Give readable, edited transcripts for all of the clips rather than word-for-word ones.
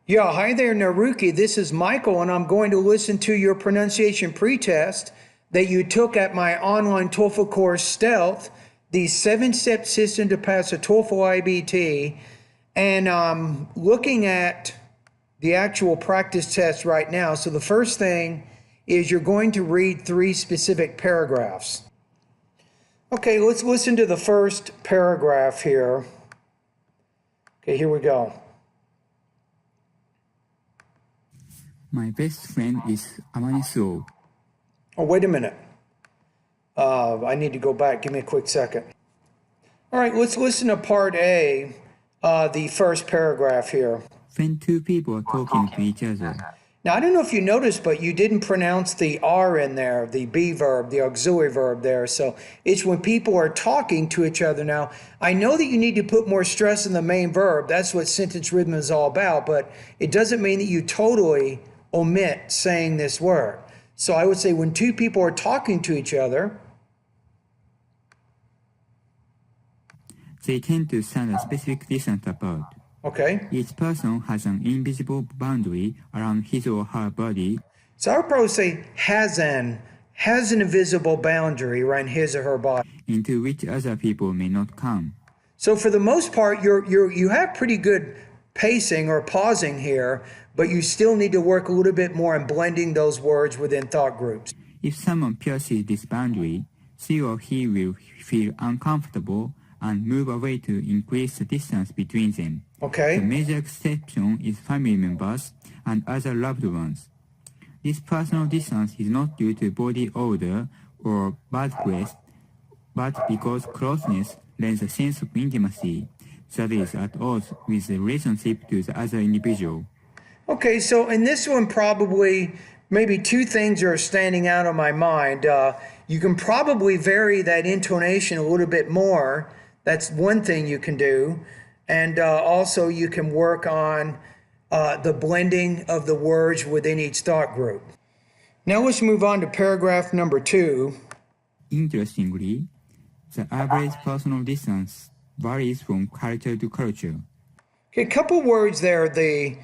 Yeah, hi there, Naruki. This is Michael, and I'm going to listen to your pronunciation pretest that you took at my online TOEFL course, Stealth, the 7-step system to pass a TOEFL IBT. And I'm looking at the actual practice test right now. So the first thing is you're going to read 3 specific paragraphs. Okay, let's listen to the first paragraph here. Okay, here we go. My best friend is Amaniso. Oh, wait a minute. I need to go back. Give me a quick second. All right, let's listen to part A, the first paragraph here. When two people are talking to each other, Now, I don't know if you noticed, but you didn't pronounce the R in there, the be verb, the auxiliary verb there. So it's when people are talking to each other. Now, I know that you need to put more stress in the main verb. That's what sentence rhythm is all about, but it doesn't mean that you totally omit saying this word. So I would say when two people are talking to each other, they tend to stand a specific distance apart. okay. Each person has an invisible boundary around his or her body. So I would probably say has an invisible boundary around his or her body, into which other people may not come. So for the most part, you have pretty good pacing or pausing here, but you still need to work a little bit more in blending those words within thought groups. If someone pierces this boundary, she or he will feel uncomfortable and move away to increase the distance between them. Okay. The major exception is family members and other loved ones. This personal distance is not due to body odor or bad breath, but because closeness lends a sense of intimacy that is at odds with the relationship to the other individual. Okay, so in this one, probably maybe 2 things are standing out on my mind. You can probably vary that intonation a little bit more. That's one thing you can do. And also you can work on the blending of the words within each thought group. Now let's move on to paragraph number 2. Interestingly, the average personal distance varies from culture to culture. Okay, a couple words there. The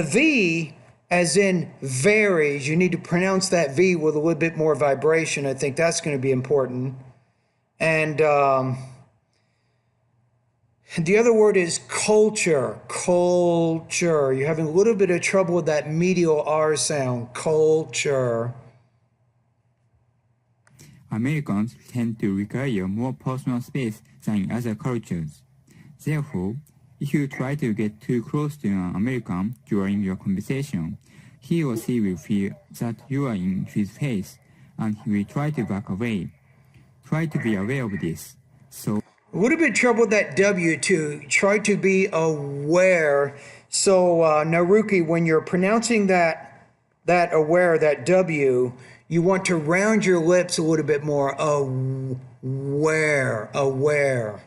V, as in varies, you need to pronounce that V with a little bit more vibration. I think that's going to be important. And the other word is culture. Culture. You're having a little bit of trouble with that medial R sound. Culture. Americans tend to require more personal space than in other cultures. Therefore, if you try to get too close to an American during your conversation, he or she will feel that you are in his face and he will try to back away. Try to be aware of this. So, a little bit of trouble with that W too. Try to be aware. So Naruki, when you're pronouncing that aware, that W, you want to round your lips a little bit more. Aware, aware.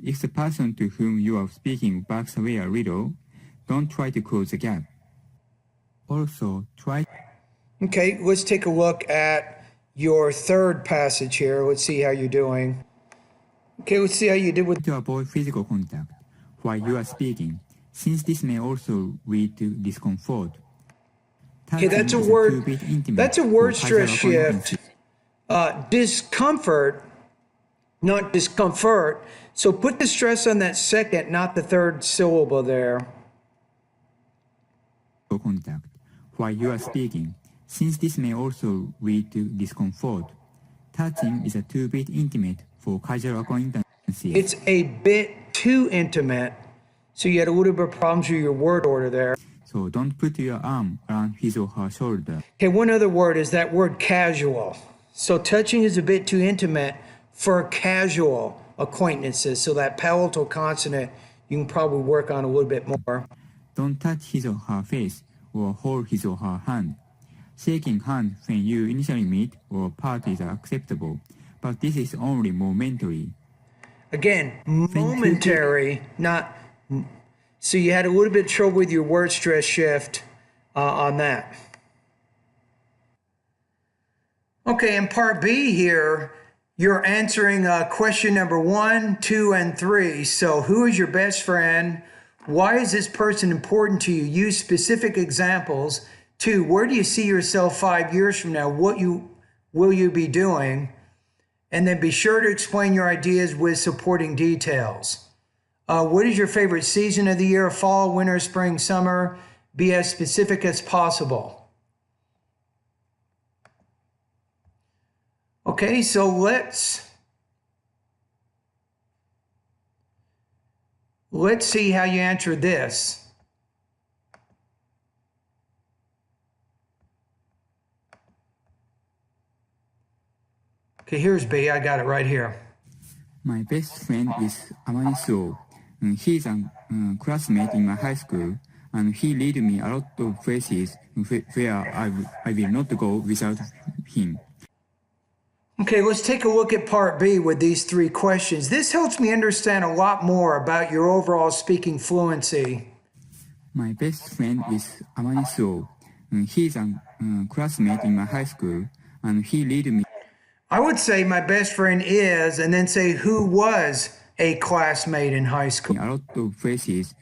if the person to whom you are speaking backs away a little, don't try to close the gap. Also, try. Okay, let's take a look at your third passage here. Let's see how you're doing. Okay, let's see how you did with. To avoid physical contact while you are speaking, since this may also lead to discomfort. Okay, that's a word. That's a word stress shift. Discomfort, not discomfort. So put the stress on that second, not the third syllable there. Contact while you are speaking, since this may also lead to discomfort. Touching is a bit intimate for casual acquaintances. It's a bit too intimate, so you had a little bit of problems with your word order there. So don't put your arm around his or her shoulder. Okay, one other word is that word casual. So touching is a bit too intimate for casual acquaintances. So that palatal consonant, you can probably work on a little bit more. Don't touch his or her face or hold his or her hand. Shaking hands when you initially meet or part is acceptable, but this is only momentary. Again, momentary, not. So you had a little bit of trouble with your word stress shift on that. Okay, in part B here, you're answering question number 1, 2, and 3. So who is your best friend? Why is this person important to you? Use specific examples. 2, where do you see yourself 5 years from now? What will you be doing? And then be sure to explain your ideas with supporting details. What is your favorite season of the year? Fall, winter, spring, summer? Be as specific as possible. Okay, so let's see how you answer this. Okay, here's B. I got it right here. My best friend is Amaniso. He's a classmate in my high school, and he lead me a lot of places where I will not go without him. Okay, let's take a look at part B with these 3 questions. This helps me understand a lot more about your overall speaking fluency. My best friend is Amaniso. He's a classmate in my high school, and he lead me. I would say my best friend is, and then say who was a classmate in high school. A lot of places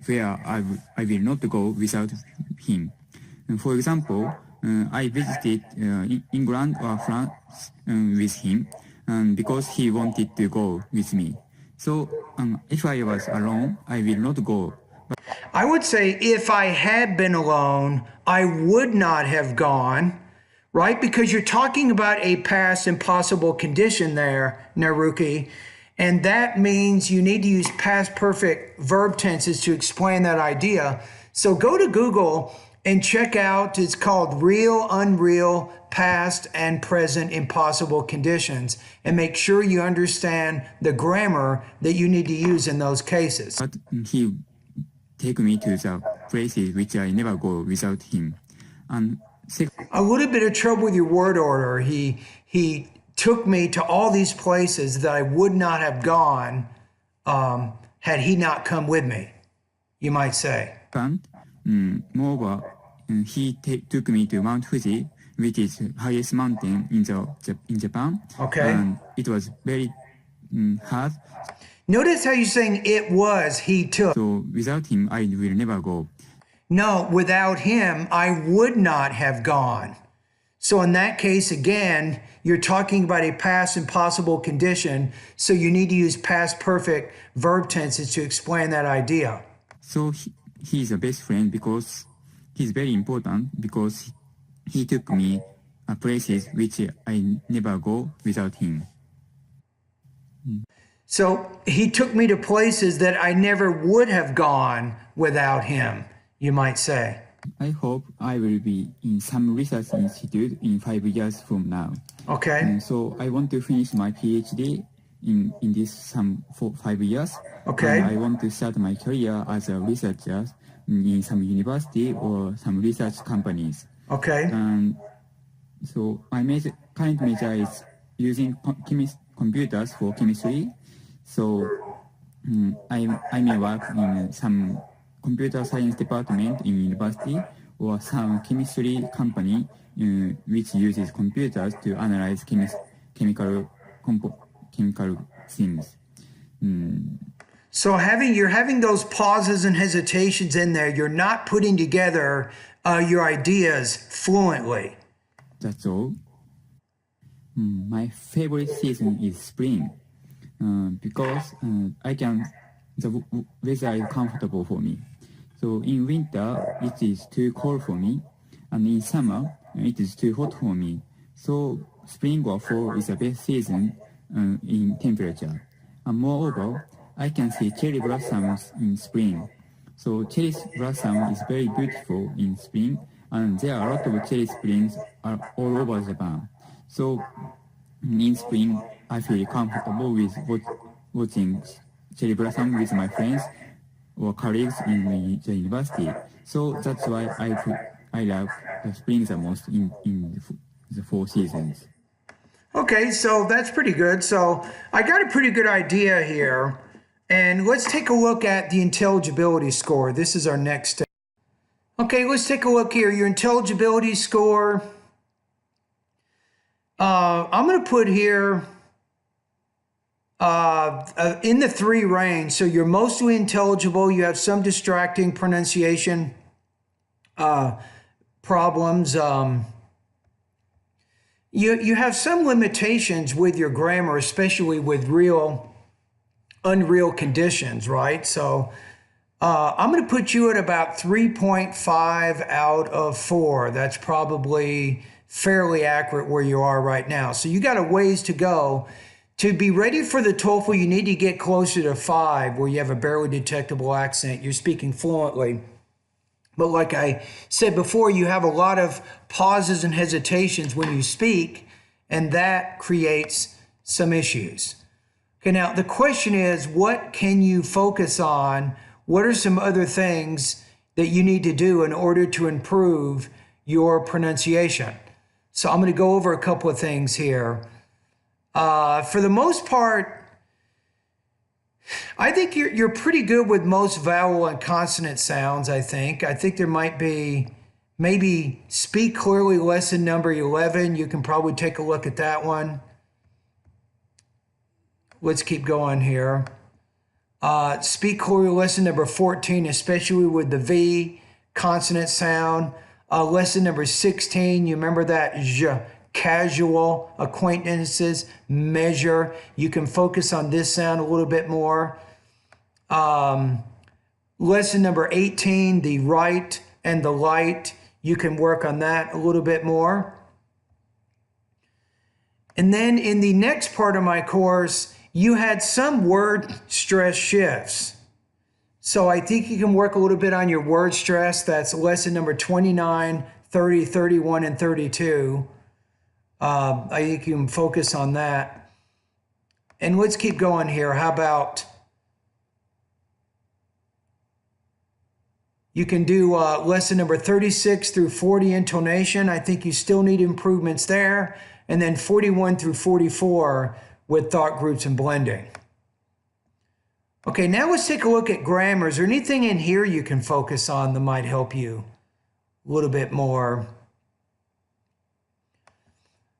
where I will not go without him. For example, I visited England or France with him because he wanted to go with me. So if I was alone, I will not go. I would say if I had been alone, I would not have gone, right? Because you're talking about a past impossible condition there, Naruki. And that means you need to use past perfect verb tenses to explain that idea. So go to Google and check out, it's called Real, Unreal, Past and Present Impossible Conditions. And make sure you understand the grammar that you need to use in those cases. But he take me to the places which I never go without him. And a little bit of trouble with your word order. He took me to all these places that I would not have gone had he not come with me, you might say. Moreover, he took me to Mount Fuji, which is the highest mountain in Japan. Okay. And it was very hard. Notice how you're saying it was, he took. So without him, I will never go. No, without him, I would not have gone. So in that case, again, you're talking about a past impossible condition, so you need to use past perfect verb tenses to explain that idea. So he's a best friend because he's very important because he took me places which I never go without him. So he took me to places that I never would have gone without him, you might say. I hope I will be in some research institute in 5 years from now. Okay. And so I want to finish my PhD in this for 5 years. Okay. And I want to start my career as a researcher in some university or some research companies. Okay. And so my current major is using computers for chemistry. So I may work in some computer science department in university or some chemistry company which uses computers to analyze chemical things. So you're having those pauses and hesitations in there. You're not putting together your ideas fluently. That's all. My favorite season is spring because the weather is comfortable for me. So in winter, it is too cold for me, and in summer, it is too hot for me. So spring or fall is the best season in temperature. And moreover, I can see cherry blossoms in spring. So cherry blossom is very beautiful in spring, and there are a lot of cherry springs all over Japan. So in spring, I feel comfortable with watching cherry blossom with my friends or colleagues in the university. So that's why I love the spring the most in the 4 seasons. Okay, so that's pretty good. So I got a pretty good idea here. And let's take a look at the intelligibility score. This is our next step. Okay, let's take a look here. Your intelligibility score. I'm going to put here in the 3 range. So you're mostly intelligible. You have some distracting pronunciation problems. You have some limitations with your grammar, especially with unreal conditions, right? So I'm going to put you at about 3.5 out of 4. That's probably fairly accurate where you are right now. So you got a ways to go. To be ready for the TOEFL, you need to get closer to 5, where you have a barely detectable accent. You're speaking fluently. But like I said before, you have a lot of pauses and hesitations when you speak, and that creates some issues. Okay, now the question is, what can you focus on? What are some other things that you need to do in order to improve your pronunciation? So I'm going to go over a couple of things here. For the most part, I think you're pretty good with most vowel and consonant sounds, I think. I think there might be maybe speak clearly lesson number 11. You can probably take a look at that one. Let's keep going here. Speak clearly lesson number 14, especially with the V consonant sound. Lesson number 16, you remember that J, casual, acquaintances, measure. You can focus on this sound a little bit more. Lesson number 18, the right and the light. You can work on that a little bit more. And then in the next part of my course, you had some word stress shifts. So I think you can work a little bit on your word stress. That's lesson number 29, 30, 31, and 32. I think you can focus on that. And let's keep going here. How about you can do lesson number 36 through 40, intonation. I think you still need improvements there. And then 41 through 44 with thought groups and blending. Okay, now let's take a look at grammar. Is there anything in here you can focus on that might help you a little bit more?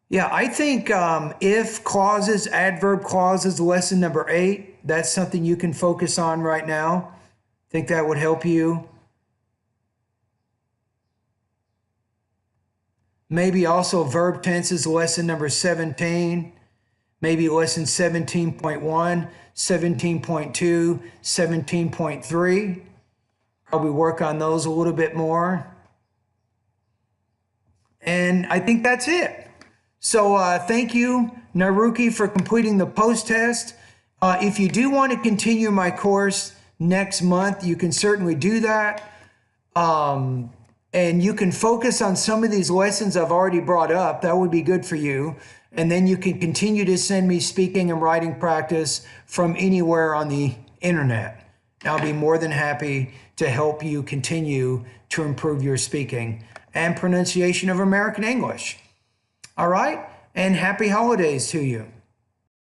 Yeah, I think if clauses, adverb clauses, lesson number 8, that's something you can focus on right now. I think that would help you. Maybe also verb tenses, lesson number 17. Maybe lesson 17.1, 17.2, 17.3. Probably work on those a little bit more. And I think that's it. So thank you, Naruki, for completing the post-test. If you do want to continue my course next month, you can certainly do that. And you can focus on some of these lessons I've already brought up. That would be good for you. And then you can continue to send me speaking and writing practice from anywhere on the internet. I'll be more than happy to help you continue to improve your speaking and pronunciation of American English. All right, and happy holidays to you.